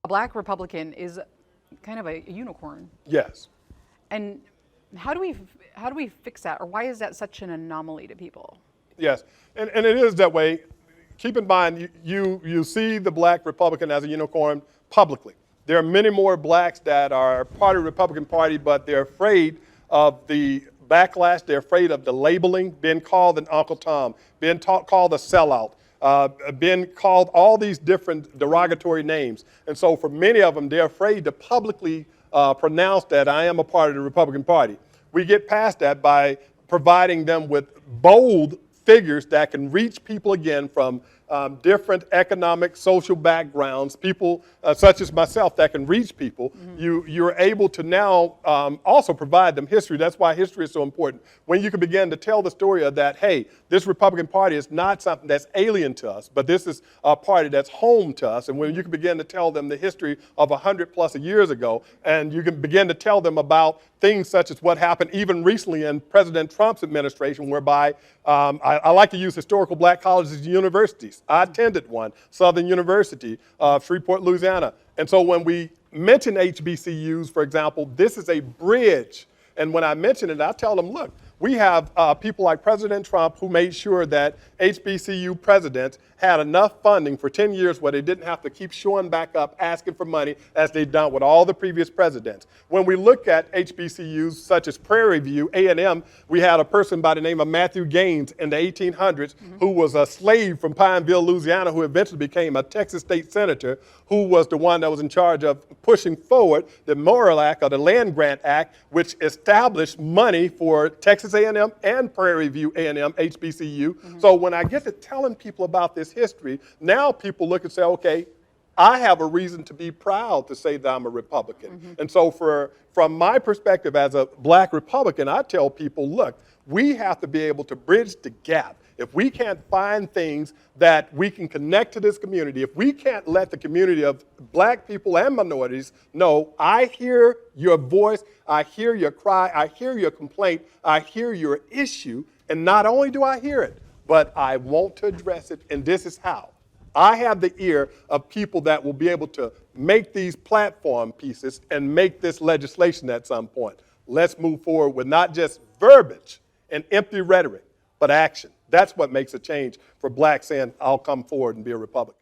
a black Republican is kind of a unicorn. Yes. And how do we fix that, or why is that such an anomaly to people? Yes, and it is that way. Keep in mind, you see the black Republican as a unicorn publicly. There are many more blacks that are part of the Republican Party, but they're afraid of the backlash. They're afraid of the labeling, being called an Uncle Tom, being called a sellout, being called all these different derogatory names. And so for many of them, they're afraid to publicly pronounce that I am a part of the Republican Party. We get past that by providing them with bold figures that can reach people again from different economic, social backgrounds, people such as myself that can reach people. You're able to now also provide them history. That's why history is so important. When you can begin to tell the story of that, hey, this Republican Party is not something that's alien to us, but this is a party that's home to us. And when you can begin to tell them the history of 100+ years ago, and you can begin to tell them about things such as what happened even recently in President Trump's administration, whereby I like to use historical black colleges and universities. I attended one, Southern University of Shreveport, Louisiana. And so when we mention HBCUs, for example, this is a bridge. And when I mention it, I tell them, look, we have people like President Trump who made sure that HBCU presidents had enough funding for 10 years where they didn't have to keep showing back up asking for money as they've done with all the previous presidents. When we look at HBCUs such as Prairie View, A&M, we had a person by the name of Matthew Gaines in the 1800s who was a slave from Pineville, Louisiana, who eventually became a Texas state senator, who was the one that was in charge of pushing forward the Morrill Act, or the Land Grant Act, which established money for Texas A&M and Prairie View A&M HBCU. So when I get to telling people about this history, now people look and say, okay, I have a reason to be proud to say that I'm a Republican. And so from my perspective as a black Republican, I tell people, look, we have to be able to bridge the gap. If we can't find things that we can connect to this community, if we can't let the community of black people and minorities know, I hear your voice, I hear your cry, I hear your complaint, I hear your issue, and not only do I hear it, but I want to address it, and this is how. I have the ear of people that will be able to make these platform pieces and make this legislation at some point. Let's move forward with not just verbiage and empty rhetoric, but action. That's what makes a change for blacks saying, I'll come forward and be a Republican.